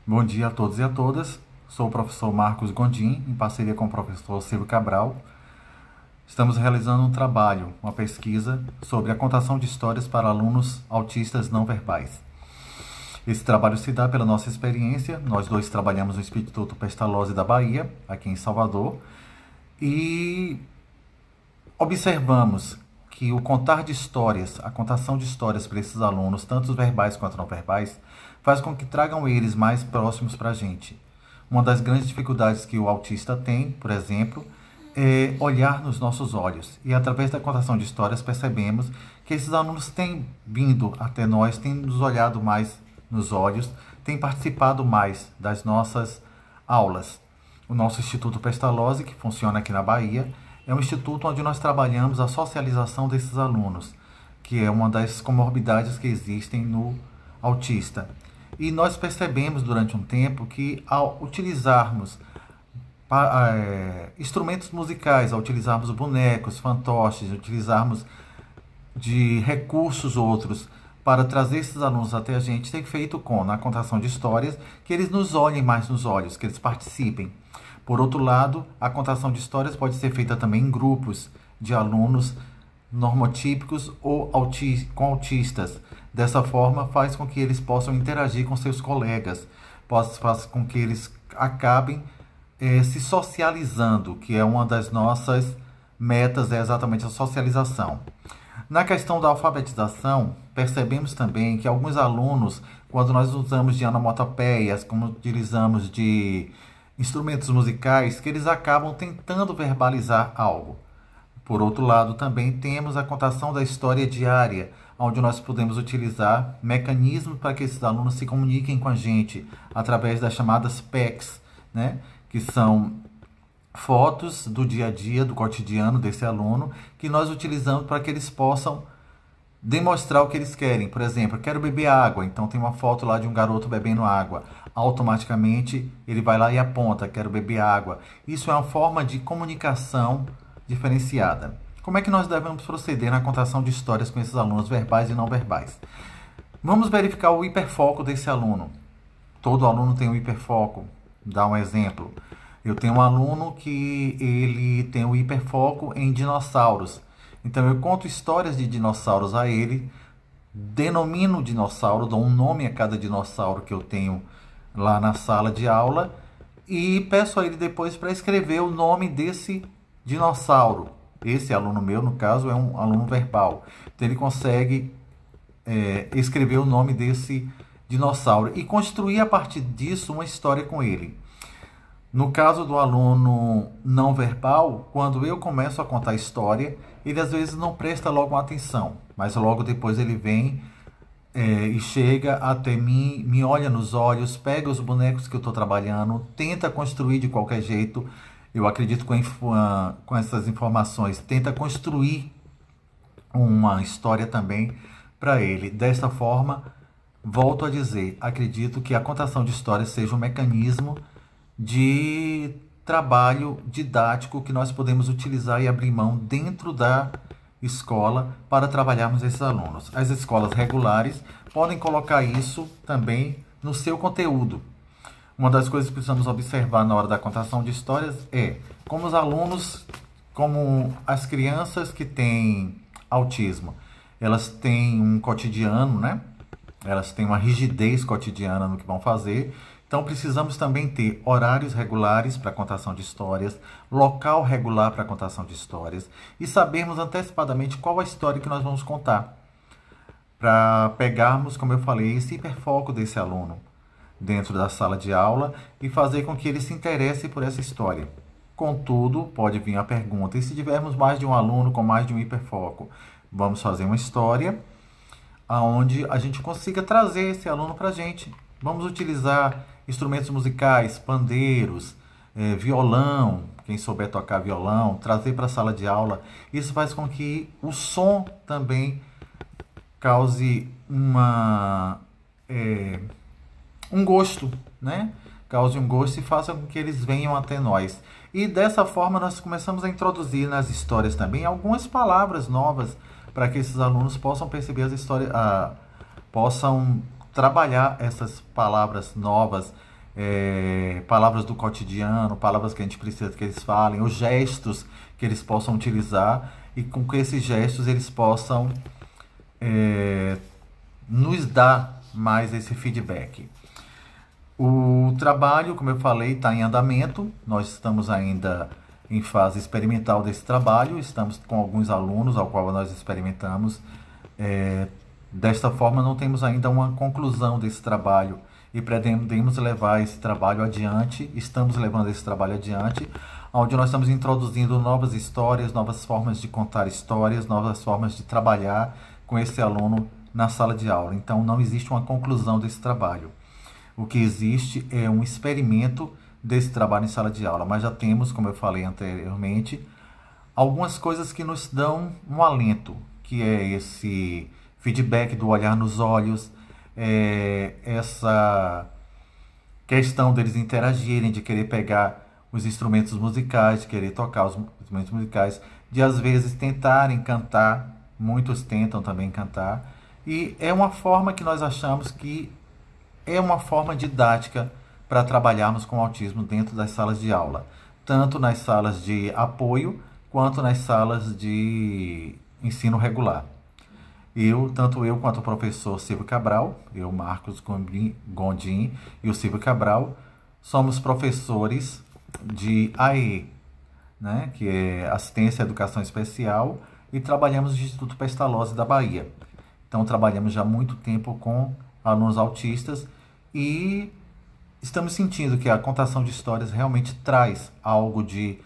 Bom dia a todos e a todas. Sou o professor Marcos Gondim, em parceria com o professor Silvio Cabral. Estamos realizando um trabalho, uma pesquisa sobre a contação de histórias para alunos autistas não verbais. Esse trabalho se dá pela nossa experiência. Nós dois trabalhamos no Instituto Pestalozzi da Bahia, aqui em Salvador, e observamos que o contar de histórias, a contação de histórias para esses alunos, tanto os verbais quanto não verbais, faz com que tragam eles mais próximos para a gente. Uma das grandes dificuldades que o autista tem, por exemplo, é olhar nos nossos olhos. E através da contação de histórias percebemos que esses alunos têm vindo até nós, têm nos olhado mais nos olhos, têm participado mais das nossas aulas. O nosso Instituto Pestalozzi, que funciona aqui na Bahia, é um instituto onde nós trabalhamos a socialização desses alunos, que é uma das comorbidades que existem no autista. E nós percebemos durante um tempo que ao utilizarmos instrumentos musicais, ao utilizarmos bonecos, fantoches, utilizarmos de recursos outros para trazer esses alunos até a gente, tem feito na contação de histórias, que eles nos olhem mais nos olhos, que eles participem. Por outro lado, a contação de histórias pode ser feita também em grupos de alunos normotípicos ou com autistas. Dessa forma, faz com que eles possam interagir com seus colegas, faz com que eles acabem se socializando, que é uma das nossas metas, é exatamente a socialização. Na questão da alfabetização, percebemos também que alguns alunos, quando nós usamos de onomatopeias, como utilizamos de instrumentos musicais, que eles acabam tentando verbalizar algo. Por outro lado, também temos a contação da história diária, onde nós podemos utilizar mecanismos para que esses alunos se comuniquem com a gente, através das chamadas PECs, né? Que são fotos do dia a dia, do cotidiano desse aluno, que nós utilizamos para que eles possam demonstrar o que eles querem. Por exemplo, quero beber água, então tem uma foto lá de um garoto bebendo água. Automaticamente ele vai lá e aponta, quero beber água. Isso é uma forma de comunicação diferenciada. Como é que nós devemos proceder na contação de histórias com esses alunos verbais e não verbais? Vamos verificar o hiperfoco desse aluno. Todo aluno tem um hiperfoco. Dá um exemplo. Eu tenho um aluno que ele tem o hiperfoco em dinossauros. Então eu conto histórias de dinossauros a ele, denomino o dinossauro, dou um nome a cada dinossauro que eu tenho lá na sala de aula e peço a ele depois para escrever o nome desse dinossauro. Esse aluno meu, no caso, é um aluno verbal. Então ele consegue escrever o nome desse dinossauro e construir a partir disso uma história com ele. No caso do aluno não verbal, quando eu começo a contar a história, ele às vezes não presta logo uma atenção, mas logo depois ele vem e chega até mim, me olha nos olhos, pega os bonecos que eu estou trabalhando, tenta construir de qualquer jeito. Eu acredito com essas informações, tenta construir uma história também para ele. Desta forma, volto a dizer, acredito que a contação de histórias seja um mecanismo de trabalho didático que nós podemos utilizar e abrir mão dentro da escola para trabalharmos esses alunos. As escolas regulares podem colocar isso também no seu conteúdo. Uma das coisas que precisamos observar na hora da contação de histórias é como os alunos, como as crianças que têm autismo, elas têm um cotidiano, né? Elas têm uma rigidez cotidiana no que vão fazer. Então, precisamos também ter horários regulares para contação de histórias, local regular para contação de histórias e sabermos antecipadamente qual a história que nós vamos contar, para pegarmos, como eu falei, esse hiperfoco desse aluno dentro da sala de aula e fazer com que ele se interesse por essa história. Contudo, pode vir a pergunta, e se tivermos mais de um aluno com mais de um hiperfoco? Vamos fazer uma história onde a gente consiga trazer esse aluno para a gente. Vamos utilizar instrumentos musicais, pandeiros, violão, quem souber tocar violão, trazer para a sala de aula. Isso faz com que o som também cause um gosto, né? Cause um gosto e faça com que eles venham até nós. E dessa forma nós começamos a introduzir nas histórias também algumas palavras novas para que esses alunos possam perceber as histórias, possam trabalhar essas palavras novas palavras do cotidiano, palavras que a gente precisa que eles falem, os gestos que eles possam utilizar e com que esses gestos eles possam é, nos dar mais esse feedback. O trabalho, como eu falei, está em andamento. Nós estamos ainda em fase experimental desse trabalho. Estamos com alguns alunos ao qual nós experimentamos. Desta forma, não temos ainda uma conclusão desse trabalho e pretendemos levar esse trabalho adiante. Estamos levando esse trabalho adiante, onde nós estamos introduzindo novas histórias, novas formas de contar histórias, novas formas de trabalhar com esse aluno na sala de aula. Então, não existe uma conclusão desse trabalho. O que existe é um experimento desse trabalho em sala de aula, mas já temos, como eu falei anteriormente, algumas coisas que nos dão um alento, que é esse feedback do olhar nos olhos, essa questão deles interagirem, de querer pegar os instrumentos musicais, de querer tocar os instrumentos musicais, de às vezes tentarem cantar, muitos tentam também cantar, e é uma forma que nós achamos que é uma forma didática para trabalharmos com o autismo dentro das salas de aula, tanto nas salas de apoio quanto nas salas de ensino regular. Tanto eu quanto o professor Silvio Cabral, eu, Marcos Gondim e o Silvio Cabral, somos professores de AE, né, que é Assistência à Educação Especial, e trabalhamos no Instituto Pestalozzi da Bahia. Então, trabalhamos já há muito tempo com alunos autistas e estamos sentindo que a contação de histórias realmente traz algo de